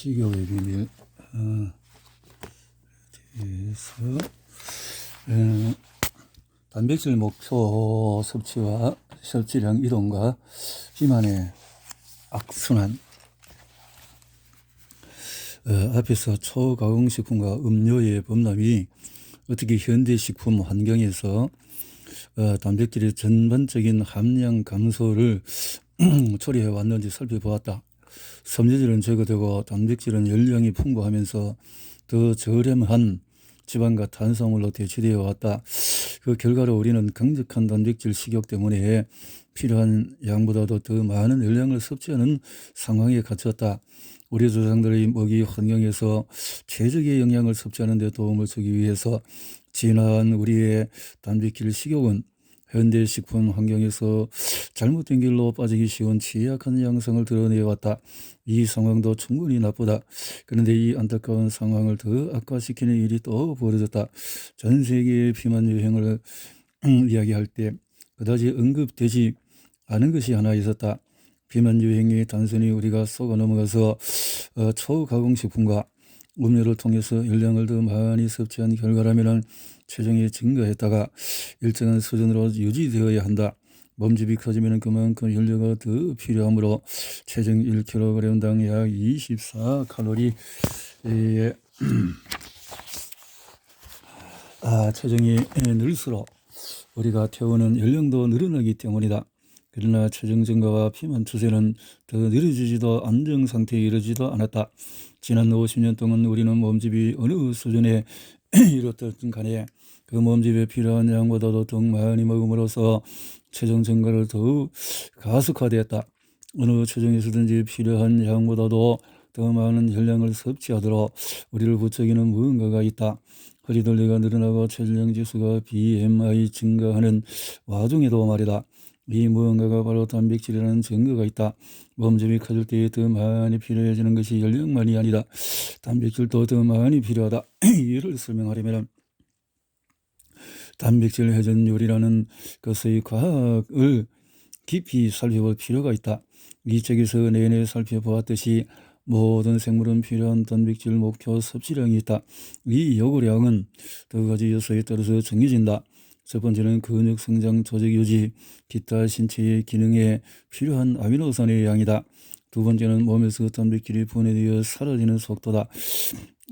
식욕의 비밀 에서 단백질 목표 섭취와 섭취량 이동과 비만의 악순환. 앞에서 초가공식품과 음료의 범람이 어떻게 현대식품 환경에서 단백질의 전반적인 함량 감소를 초래해 왔는지 살펴보았다. 섬유질은 제거되고 단백질은 열량이 풍부하면서 더 저렴한 지방과 탄수화물로 대체되어 왔다. 그 결과로 우리는 강력한 단백질 식욕 때문에 필요한 양보다도 더 많은 열량을 섭취하는 상황에 갇혔다. 우리 조상들의 먹이 환경에서 최적의 영양을 섭취하는 데 도움을 주기 위해서 진화한 우리의 단백질 식욕은 현대식품 환경에서 잘못된 길로 빠지기 쉬운 취약한 양상을 드러내왔다. 이 상황도 충분히 나쁘다. 그런데 이 안타까운 상황을 더 악화시키는 일이 또 벌어졌다. 전 세계의 비만 유행을 이야기할 때 그다지 언급되지 않은 것이 하나 있었다. 비만 유행이 단순히 우리가 속아 넘어가서 초가공식품과 음료를 통해서 열량을 더 많이 섭취한 결과라면 체중이 증가했다가 일정한 수준으로 유지되어야 한다. 몸집이 커지면 그만큼 열료가 더 필요하므로 체중 1kg당 약 24칼로리 체중이 늘수록 우리가 태우는 열량도 늘어나기 때문이다. 그러나 체중 증가와 비만 추세는 더 느려지지도 안정 상태에 이르지도 않았다. 지난 50년 동안 우리는 몸집이 어느 수준에 이렇든 간에 그 몸집에 필요한 양보다도 더 많이 먹음으로써 체중 증가를 더욱 가속화되었다. 어느 체중에서든지 필요한 양보다도 더 많은 열량을 섭취하도록 우리를 부추기는 무언가가 있다. 허리둘레가 늘어나고 체중 지수가 BMI 증가하는 와중에도 말이다. 이 무언가가 바로 단백질이라는 증거가 있다. 몸집이 커질 때 더 많이 필요해지는 것이 열량만이 아니다. 단백질도 더 많이 필요하다. 이를 설명하려면 단백질 회전 요리라는 것의 과학을 깊이 살펴볼 필요가 있다. 이 책에서 내내 살펴보았듯이 모든 생물은 필요한 단백질 목표 섭취량이 있다. 이 요구량은 두 가지 요소에 따라서 정해진다. 첫 번째는 근육 성장, 조직 유지, 기타 신체의 기능에 필요한 아미노산의 양이다. 두 번째는 몸에서 단백질이 분해되어 사라지는 속도다.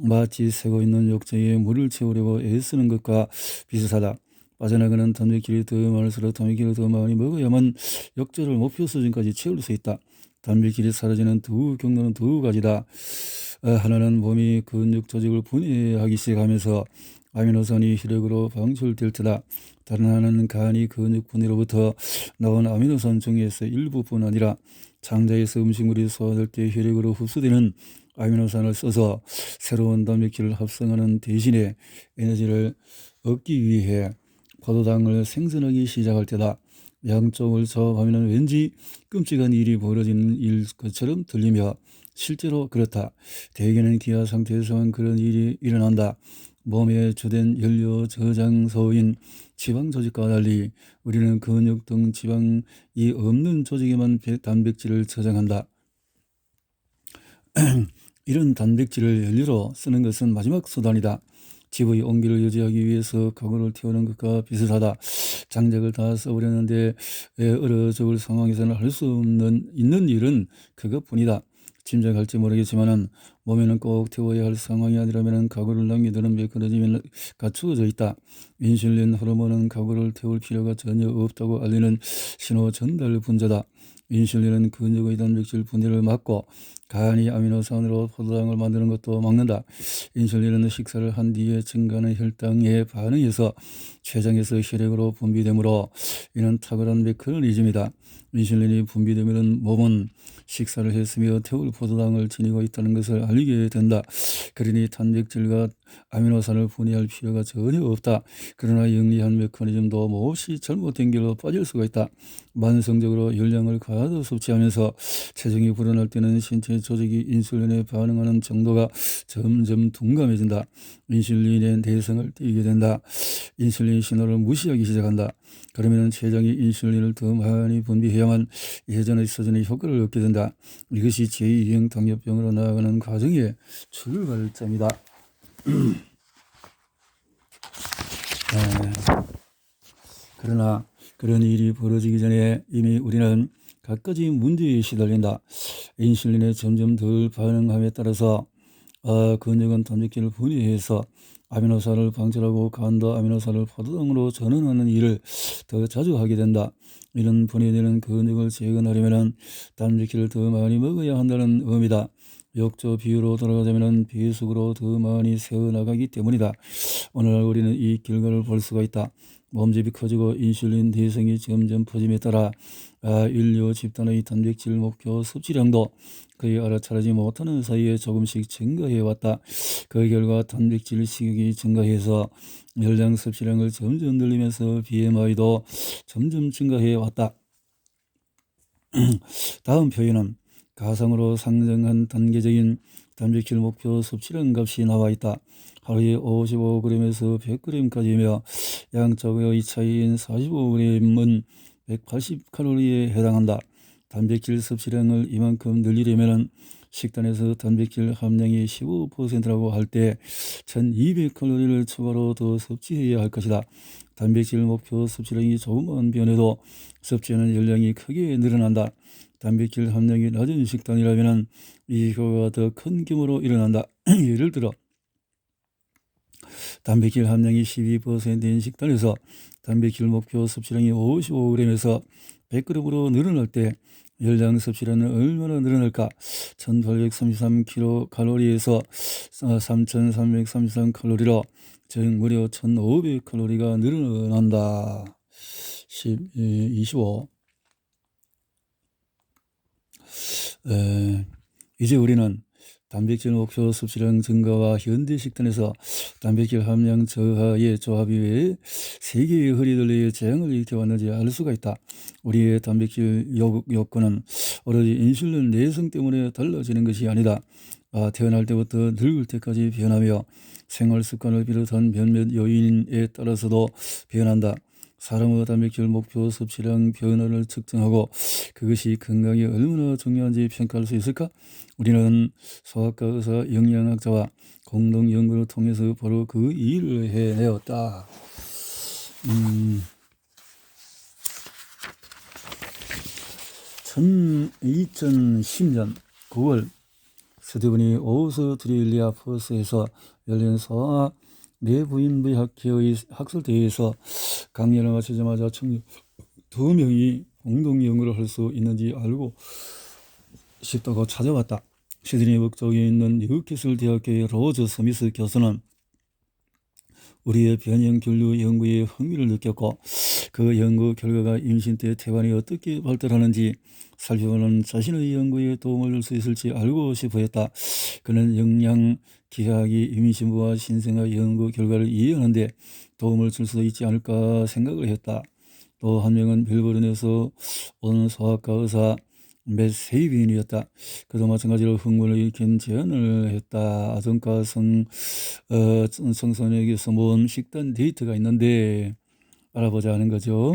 마치 새고 있는 욕조에 물을 채우려고 애쓰는 것과 비슷하다. 빠져나가는 단백질이 더 많을수록 단백질을 더 많이 먹어야만 욕조를 목표 수준까지 채울 수 있다. 단백질이 사라지는 두 경로는 두 가지다. 하나는 몸이 근육 조직을 분해하기 시작하면서 아미노산이 혈액으로 방출될 테다. 다른 하나는 간이 근육 분해로부터 나온 아미노산 중에서 일부뿐 아니라 장자에서 음식물이 소화될 때 혈액으로 흡수되는 아미노산을 써서 새로운 단백질을 합성하는 대신에 에너지를 얻기 위해 포도당을 생성하기 시작할 때다. 양쪽을 조합하면 왠지 끔찍한 일이 벌어지는 일 것처럼 들리며 실제로 그렇다. 대개는 기아 상태에서만 그런 일이 일어난다. 몸의 주된 연료 저장소인 지방 조직과 달리 우리는 근육 등 지방이 없는 조직에만 단백질을 저장한다. 이런 단백질을 연료로 쓰는 것은 마지막 수단이다. 집의 온기를 유지하기 위해서 가구를 태우는 것과 비슷하다. 장작을 다 써버렸는데 얼어 죽을 상황에서는 할 수 있는 일은 그것뿐이다. 짐작할지 모르겠지만 몸에는 꼭 태워야 할 상황이 아니라면 가구를 남겨두는 메커니즘이 갖추어져 있다. 인슐린 호르몬은 가구를 태울 필요가 전혀 없다고 알리는 신호 전달 분자다. 인슐린은 근육의 단백질 분해를 막고 간이 아미노산으로 포도당을 만드는 것도 막는다. 인슐린은 식사를 한 뒤에 증가하는 혈당에 반응해서 췌장에서 혈액으로 분비되므로 이는 탁월한 메커니즘이다. 인슐린이 분비되면 몸은 식사를 했으며 태울 포도당을 지니고 있다는 것을 알게 된다. 그러니 단백질과 아미노산을 분해할 필요가 전혀 없다. 그러나 영리한 메커니즘도 몹시 잘못된 길로 빠질 수가 있다. 만성적으로 열량을 과다 섭취하면서 체중이 불어날 때는 신체 조직이 인슐린에 반응하는 정도가 점점 둔감해진다. 인슐린의 내성을 띠게 된다. 인슐린 신호를 무시하기 시작한다. 그러면 췌장이 인슐린을 더 많이 분비해야만 예전의 서전의 효과를 얻게 된다. 이것이 제2형 당뇨병으로 나아가는 과정의 출발점이다. 그러나 그런 일이 벌어지기 전에 이미 우리는 갖가지 문제에 시달린다. 인슐린에 점점 덜 반응함에 따라서 근육은 단백질을 분해해서 아미노산을 방출하고 간도 아미노산을 포도당으로 전환하는 일을 더 자주 하게 된다. 이런 분해되는 근육을 재건하려면 단백질을 더 많이 먹어야 한다는 의미다. 역조 비유로 돌아가자면 배속으로 더 많이 새어나가기 때문이다. 오늘날 우리는 이 결과를 볼 수가 있다. 몸집이 커지고 인슐린 대성이 점점 퍼짐에 따라 인류 집단의 단백질 목표 섭취량도 거의 알아차리지 못하는 사이에 조금씩 증가해왔다. 그 결과 단백질 식욕이 증가해서 혈당 섭취량을 점점 늘리면서 BMI도 점점 증가해왔다. 다음 표현은 가상으로 상정한 단계적인 단백질 목표 섭취량 값이 나와 있다. 하루에 55g에서 100g까지며 양쪽의 차이인 45g은 180칼로리에 해당한다. 단백질 섭취량을 이만큼 늘리려면 식단에서 단백질 함량이 15%라고 할 때 1200칼로리를 추가로 더 섭취해야 할 것이다. 단백질 목표 섭취량이 조금만 변해도 섭취하는 열량이 크게 늘어난다. 단백질 함량이 낮은 식단이라면 이 효과가 더 큰 규모로 일어난다. 예를 들어 단백질 함량이 12%인 식단에서 단백질 목표 섭취량이 55g에서 100g으로 늘어날 때 열량 섭취량은 얼마나 늘어날까? 1833kcal에서 3333칼로리로 즉 무려 1500칼로리가 늘어난다. 25. 이제 우리는 단백질 목표 섭취량 증가와 현대 식단에서 단백질 함량 저하의 조합이 왜 세계의 허리둘레에 재앙을 일으켜왔는지 알 수가 있다. 우리의 단백질 요건은 오로지 인슐린 내성 때문에 달라지는 것이 아니다. 태어날 때부터 늙을 때까지 변하며 생활 습관을 비롯한 몇몇 요인에 따라서도 변한다. 사람의 단백질 목표 섭취량 변화를 측정하고 그것이 건강에 얼마나 중요한지 평가할 수 있을까? 우리는 소아과 의사 영양학자와 공동 연구를 통해서 바로 그 일을 해내었다. 2010년 9월 스티븐이 오스트레일리아 퍼스에서 열린 소아 내부인부학회의 학술대회에서 강연을 마치자마자 청년 2명이 공동 연구를 할 수 있는지 알고 싶다고 찾아왔다. 시드니 북쪽에 있는 뉴캐슬 대학교의 로저 스미스 교수는 우리의 변형 결류 연구에 흥미를 느꼈고 그 연구 결과가 임신 때 태반이 어떻게 발달하는지 살펴보는 자신의 연구에 도움을 줄 수 있을지 알고 싶어 했다. 그는 영양기학이 임신부와 신생아 연구 결과를 이해하는 데 도움을 줄 수 있지 않을까 생각을 했다. 또 한 명은 멜버른에서 온 소아과 의사 맷 세이빈이었다. 그도 마찬가지로 흥분을 일으킨 제안을 했다. 아동과 청소년에게서 모은 식단 데이터가 있는데 알아보자 하는 거죠.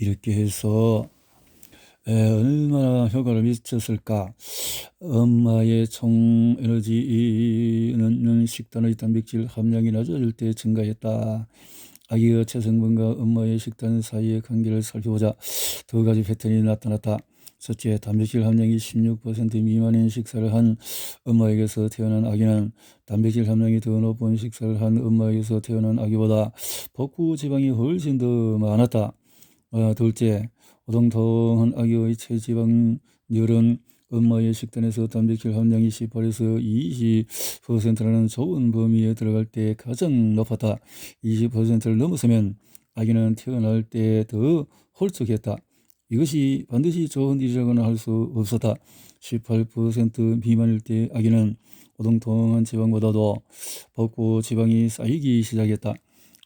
이렇게 해서 얼마나 효과를 미쳤을까? 엄마의 총 에너지는 식단의 단백질 함량이 낮아질 때 증가했다. 아기의 체성분과 엄마의 식단 사이의 관계를 살펴보자. 두 가지 패턴이 나타났다. 첫째, 단백질 함량이 16% 미만인 식사를 한 엄마에게서 태어난 아기는 단백질 함량이 더 높은 식사를 한 엄마에게서 태어난 아기보다 복부 지방이 훨씬 더 많았다. 둘째, 오동통한 아기의 체지방률은 엄마의 식단에서 단백질 함량이 18에서 20%라는 좋은 범위에 들어갈 때 가장 높았다. 20%를 넘어서면 아기는 태어날 때 더 홀쭉했다. 이것이 반드시 좋은 일이라고는 할 수 없었다. 18% 미만일 때 아기는 오동통한 지방보다도 복부 지방이 쌓이기 시작했다.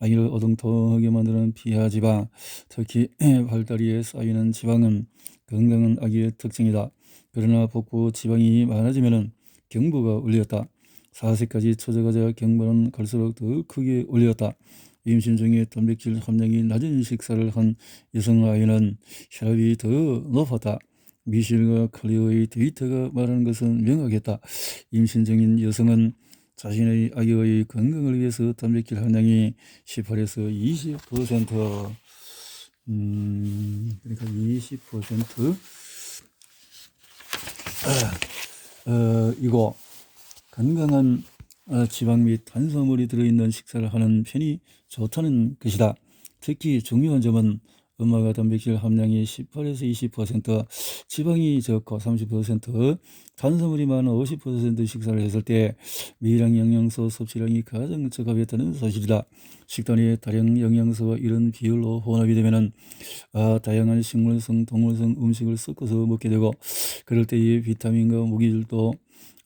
아기를 오동통하게 만드는 피하지방, 특히 팔다리에 쌓이는 지방은 건강한 아기의 특징이다. 그러나 복부 지방이 많아지면 경부가 올렸다. 4세까지 처져가자 경부는 갈수록 더 크게 올렸다. 임신 중에 단백질 함량이 낮은 식사를 한 여성 아이는 혈압이 더 높았다. 미실과 칼리오의 데이터가 말하는 것은 명확했다. 임신 중인 여성은 자신의 아기의 건강을 위해서 단백질 함량이 18에서 20%, 그러니까 20% 이고 건강한 지방 및 탄수화물이 들어있는 식사를 하는 편이 좋다는 것이다. 특히 중요한 점은 엄마가 단백질 함량이 18에서 20%, 지방이 적고 30%, 탄수화물이 많은 50% 식사를 했을 때 미량 영양소 섭취량이 가장 적합했다는 사실이다. 식단에 다량 영양소가 이런 비율로 혼합이 되면은 다양한 식물성, 동물성 음식을 섞어서 먹게 되고, 그럴 때의 비타민과 무기질도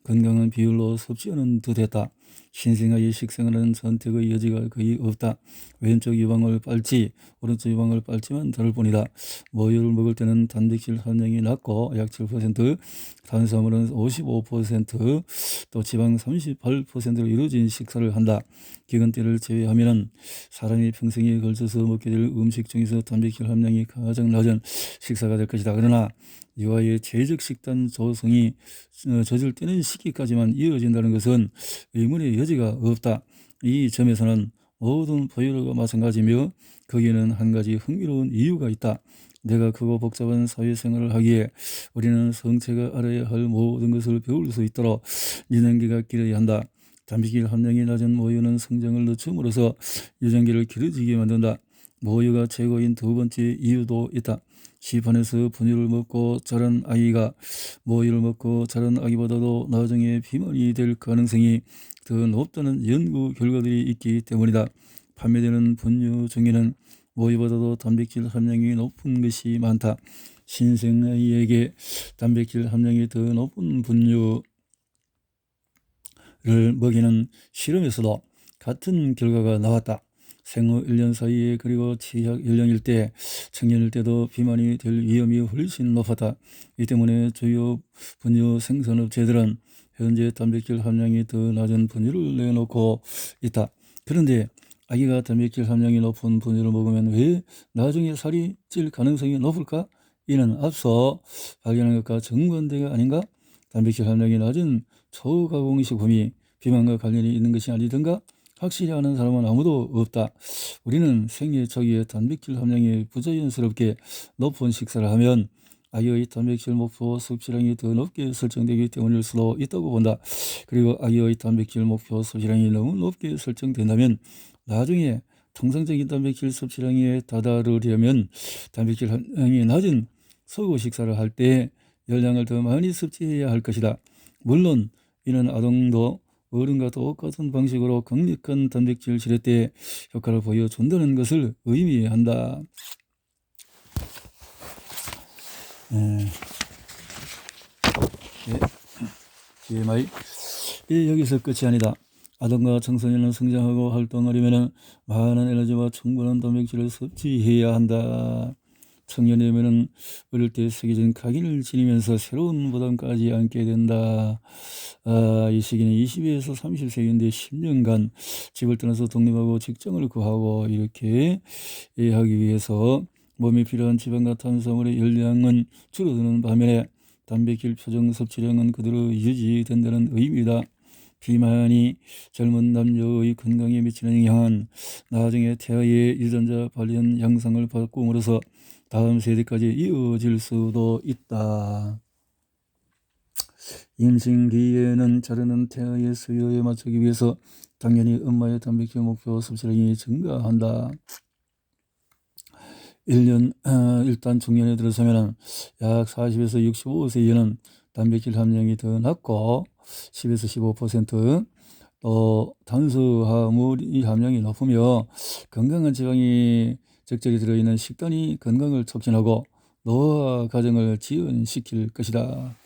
건강한 비율로 섭취하는 듯했다. 신생아의 식생활은 선택의 여지가 거의 없다. 왼쪽 유방을 빨지 오른쪽 유방을 빨지만 다를 뿐이다. 모유를 먹을 때는 단백질 함량이 낮고 약 7%, 탄수화물은 55%, 또 지방 38%로 이루어진 식사를 한다. 기근 때를 제외하면 사람이 평생에 걸쳐서 먹게 될 음식 중에서 단백질 함량이 가장 낮은 식사가 될 것이다. 그러나 이와의 제적 식단 조성이 저질되는 시기까지만 이어진다는 것은 의문의 여지가 없다. 이 점에서는 모든 포유류가 마찬가지며 거기에는 한 가지 흥미로운 이유가 있다. 내가 크고 복잡한 사회생활을 하기에 우리는 성체가 알아야 할 모든 것을 배울 수 있도록 유전기가 길어야 한다. 단백질 함량이 낮은 모유는 성장을 늦춤으로써 유전기를 길어지게 만든다. 모유가 최고인 두 번째 이유도 있다. 시판에서 분유를 먹고 자란 아이가 모유를 먹고 자란 아기보다도 나중에 비만이 될 가능성이 더 높다는 연구 결과들이 있기 때문이다. 판매되는 분유 중에는 모유보다도 단백질 함량이 높은 것이 많다. 신생아이에게 단백질 함량이 더 높은 분유를 먹이는 실험에서도 같은 결과가 나왔다. 생후 1년 사이에 그리고 취약 연령일 때, 청년일 때도 비만이 될 위험이 훨씬 높았다. 이 때문에 주요 분유 생산업체들은 현재 단백질 함량이 더 낮은 분유를 내놓고 있다. 그런데 아기가 단백질 함량이 높은 분유를 먹으면 왜 나중에 살이 찔 가능성이 높을까? 이는 앞서 발견한 것과 정반대가 아닌가? 단백질 함량이 낮은 초가공식품이 비만과 관련이 있는 것이 아니던가? 확실히 아는 사람은 아무도 없다. 우리는 생애 초기에 단백질 함량이 부자연스럽게 높은 식사를 하면 아기의 단백질 목표 섭취량이 더 높게 설정되기 때문일 수도 있다고 본다. 그리고 아기의 단백질 목표 섭취량이 너무 높게 설정된다면 나중에 통상적인 단백질 섭취량에 다다르려면 단백질 함량이 낮은 서구 식사를 할 때 열량을 더 많이 섭취해야 할 것이다. 물론 이는 아동도 어른과 똑같은 방식으로 강력한 단백질 지렛대 효과를 보여준다는 것을 의미한다. TMI. 여기서 끝이 아니다. 아동과 청소년은 성장하고 활동하려면 많은 에너지와 충분한 단백질을 섭취해야 한다. 청년이면은 어릴 때 세계적인 각인을 지니면서 새로운 부담까지 안게 된다. 이 시기는 20에서 30세인데 10년간 집을 떠나서 독립하고 직장을 구하고 이렇게 하기 위해서 몸에 필요한 지방과 탄수화물의 열량은 줄어드는 반면에 단백질 표정 섭취량은 그대로 유지된다는 의미다. 비만이 젊은 남녀의 건강에 미치는 영향은 나중에 태아의 유전자 발현 양상을 바꿈으로써 다음 세대까지 이어질 수도 있다. 임신기에는 자라는 태아의 수요에 맞추기 위해서 당연히 엄마의 단백질 목표 섭취량이 증가한다. 1년 일단 중년에 들어서면 약 40에서 65세에는 단백질 함량이 더 낮고 10에서 15%, 또 탄수화물 함량이 높으며 건강한 지방이 적절히 들어있는 식단이 건강을 촉진하고 노화 과정을 지연시킬 것이다.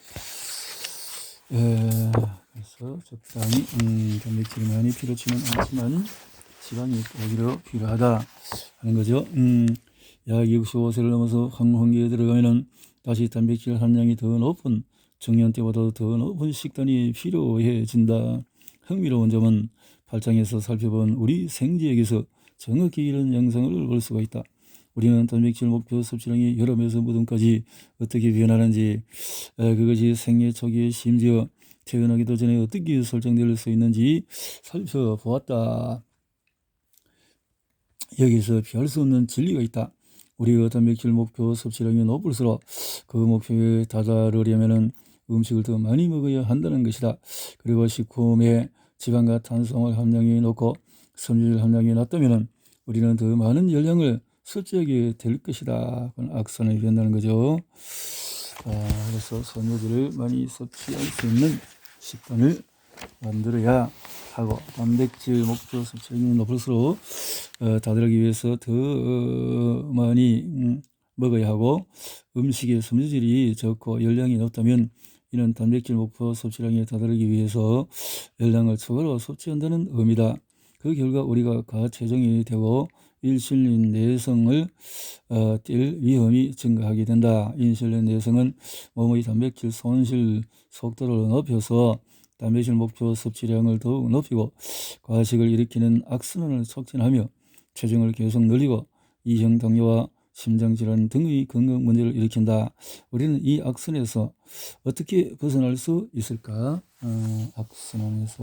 그래서 적당히 단백질이 많이 필요치는 않지만 지방이 오히려 필요하다 하는 거죠. 약 65세를 넘어서 황혼기에 들어가면은 다시 단백질 함량이 더 높은 청년 때보다 더 높은 식단이 필요해진다. 흥미로운 점은 8장에서 살펴본 우리 생지에게서 정확히 이런 양상을 볼 수가 있다. 우리는 단백질 목표 섭취량이 혈압에서 무덤까지 어떻게 변하는지, 그것이 생애 초기에 심지어 태어나기도 전에 어떻게 설정될 수 있는지 살펴보았다. 여기서 피할 수 없는 진리가 있다. 우리가 단백질 목표 섭취량이 높을수록 그 목표에 다다르려면 음식을 더 많이 먹어야 한다는 것이다. 그리고 식품의 지방과 탄수화물 함량이 높고 섬유질 함량이 낮다면 우리는 더 많은 열량을 섭취하게 될 것이다. 그건 악순환이 된다는 거죠. 그래서 섬유질을 많이 섭취할 수 있는 식단을 만들어야 하고, 단백질 목표 섭취량이 높을수록 다다르기 위해서 더 많이 먹어야 하고, 음식의 섬유질이 적고 열량이 높다면 이는 단백질 목표 섭취량에 다다르기 위해서 열량을 추가로 섭취한다는 의미다. 그 결과 우리가 과체중이 되고 인슐린 내성을 띌 위험이 증가하게 된다. 인슐린 내성은 몸의 단백질 손실 속도를 높여서 단백질 목표 섭취량을 더욱 높이고 과식을 일으키는 악순환을 촉진하며 체중을 계속 늘리고 이형 당뇨와 심장질환 등의 건강 문제를 일으킨다. 우리는 이 악순환에서 어떻게 벗어날 수 있을까? 악순환에서